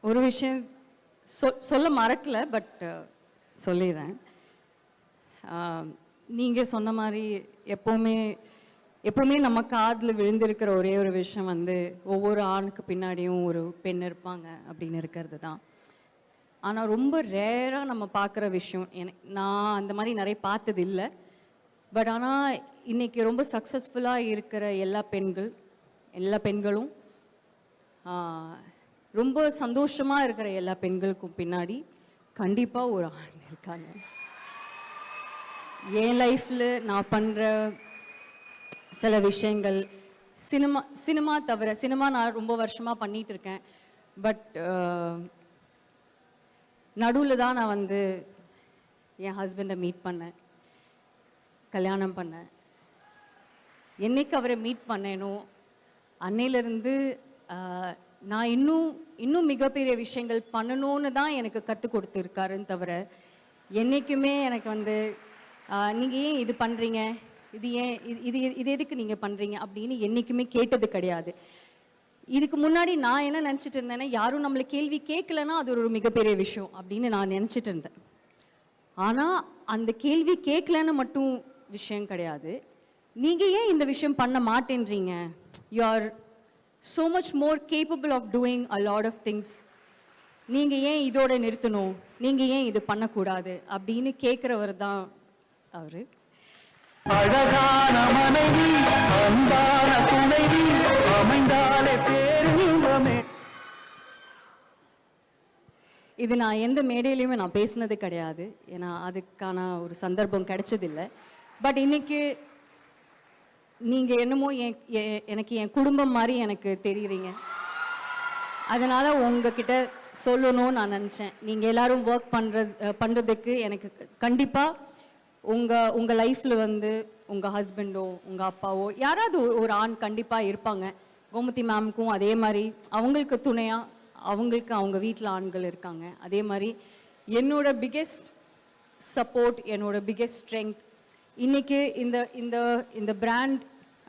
ஒரு விஷயம் சொல்ல மறக்கல, பட் சொல்லிடுறேன். நீங்கள் சொன்ன மாதிரி எப்போவுமே நம்ம காதில் விழுந்திருக்கிற ஒரே ஒரு விஷயம் வந்து ஒவ்வொரு ஆணுக்கு பின்னாடியும் ஒரு பெண் இருப்பாங்க அப்படின்னு இருக்கிறது தான். ஆனால் ரொம்ப ரேராக நம்ம பார்க்குற விஷயம், நான் அந்த மாதிரி நிறைய பார்த்தது இல்லை. பட் ஆனால் இன்றைக்கி ரொம்ப சக்ஸஸ்ஃபுல்லாக இருக்கிற எல்லா பெண்களும் ரொம்ப சந்தோஷமாக இருக்கிற எல்லா பெண்களுக்கும் பின்னாடி கண்டிப்பாக ஒரு ஆண் இருக்காங்க. என் லைஃப்பில் நான் பண்ணுற சில விஷயங்கள், சினிமா தவிர, சினிமா நான் ரொம்ப வருஷமாக பண்ணிகிட்டு இருக்கேன். பட் நடுவில் தான் நான் வந்து என் ஹஸ்பண்டை மீட் பண்ணேன், கல்யாணம் பண்ணேன். என்னைக்கு அவரை மீட் பண்ணேனோ அன்னையிலேருந்து நான் இன்னும் மிகப்பெரிய விஷயங்கள் பண்ணணும்னு தான் எனக்கு கற்றுக் கொடுத்துருக்காருன்னு தவிர என்றைக்குமே எனக்கு வந்து நீங்கள் ஏன் இது பண்ணுறீங்க, இது எதுக்கு நீங்கள் பண்ணுறீங்க அப்படின்னு என்றைக்குமே கேட்டது கிடையாது. இதுக்கு முன்னாடி நான் என்ன நினச்சிட்டு இருந்தேன்னா, யாரும் நம்மளை கேள்வி கேட்கலன்னா அது ஒரு மிகப்பெரிய விஷயம் அப்படின்னு நான் நினச்சிட்டு இருந்தேன். ஆனால் அந்த கேள்வி கேட்கலன்னு மட்டும் விஷயம் கிடையாது, நீங்கள் ஏன் இந்த விஷயம் பண்ண மாட்டேன்றீங்க, you are so much more capable of doing a lot of things, நீங்கள் ஏன் இதோட நிறுத்தணும், நீங்கள் ஏன் இது பண்ணக்கூடாது அப்படின்னு கேட்குறவர் தான் அவர். அழகான மனைவி, அன்பான துணைவி, அமைந்தாலே பேரின்பமே. இது நான் எந்த மேடையிலையுமே நான் பேசினது கிடையாது, ஏன்னா அதுக்கான ஒரு சந்தர்ப்பம் கிடைச்சதில்லை. பட் இன்னைக்கு நீங்கள் என்னமோ எனக்கு என் குடும்பம் மாதிரி எனக்கு தெரியுறீங்க. அதனால் உங்ககிட்ட சொல்லணும்னு நான் நினச்சேன். நீங்கள் எல்லோரும் ஒர்க் பண்ணுறதுக்கு எனக்கு கண்டிப்பாக உங்கள் லைஃப்பில் வந்து உங்கள் ஹஸ்பண்டோ உங்கள் அப்பாவோ யாராவது ஒரு ஆண் கண்டிப்பாக இருப்பாங்க. கோமதி மேம்க்கும் அதே மாதிரி அவங்களுக்கு துணையாக அவங்க வீட்டில் ஆண்கள் இருக்காங்க. அதே மாதிரி என்னோட பிக்கெஸ்ட் சப்போர்ட், என்னோட பிக்கெஸ்ட் ஸ்ட்ரென்த் இன்றைக்கி இந்த பிராண்ட்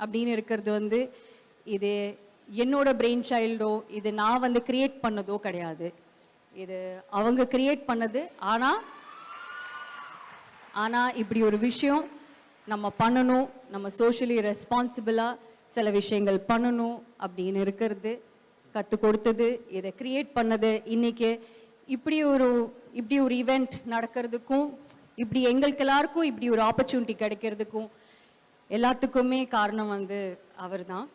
அப்படின்னு இருக்கிறது வந்து இது என்னோட பிரெயின் சைல்டோ, இது நான் வந்து கிரியேட் பண்ணதோ கிடையாது, இது அவங்க கிரியேட் பண்ணது. ஆனால் இப்படி ஒரு விஷயம் நம்ம பண்ணணும், நம்ம சோஷியலி ரெஸ்பான்சிபிளாக சில விஷயங்கள் பண்ணணும் அப்படின்னு இருக்கிறது கற்றுக் கொடுத்தது, இதை கிரியேட் பண்ணது. இன்றைக்கி இப்படி ஒரு ஈவெண்ட் நடக்கிறதுக்கும், இப்படி எங்களுக்கு எல்லாருக்கும் இப்படி ஒரு ஆப்பர்ச்சுனிட்டி கிடைக்கிறதுக்கும் எல்லாத்துக்குமே காரணம் வந்து அவர் தான்.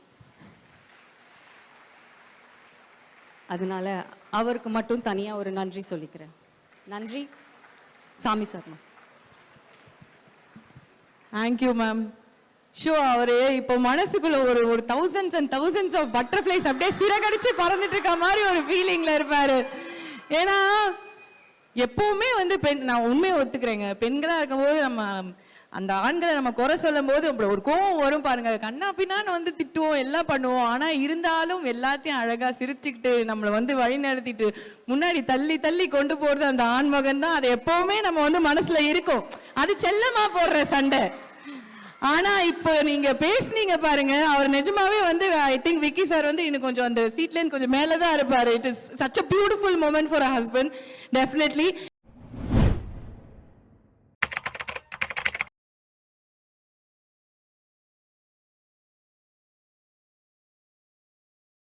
அதனால அவருக்கு மட்டும் தனியாக ஒரு நன்றி சொல்லிக்கிறேன். நன்றி சாமி சர்மா. Thank you ma'am. ஷோ அவரு இப்போ மனசுக்குள்ள ஒரு thousands and thousands of butterflies அப்படியே சிறகடிச்சு பறந்துட்டு இருக்க மாதிரி ஒரு ஃபீலிங்ல இருப்பாரு. ஏன்னா எப்பவுமே வந்து நான் உண்மையை ஒத்துக்கிறேங்க, பெண்களா இருக்கும்போது நம்ம அந்த ஆண்களை நம்ம குறை சொல்லும் போது ஒரு கோவம் வரும் பாருங்க, கண்ணா பின்னான்னு வந்து திட்டுவோம், எல்லாம் பண்ணுவோம். ஆனா இருந்தாலும் எல்லாத்தையும் அழகா சிரிச்சுக்கிட்டு நம்மளை வந்து வழி நடத்திட்டு முன்னாடி தள்ளி தள்ளி கொண்டு போறது அந்த ஆண்மகன் தான். அது எப்பவுமே நம்ம வந்து மனசுல இருக்கும். அது செல்லமா போடுற சண்டை. ஆனா இப்போ நீங்க பேசுனீங்க பாருங்க, அவர் நிஜமாவே வந்து ஐ திங்க் விக்கி சார் வந்து இன்னும் கொஞ்சம் அந்த சீட்ல கொஞ்சம் மேலதான் இருப்பாரு. It is such a beautiful moment for a husband, definitely.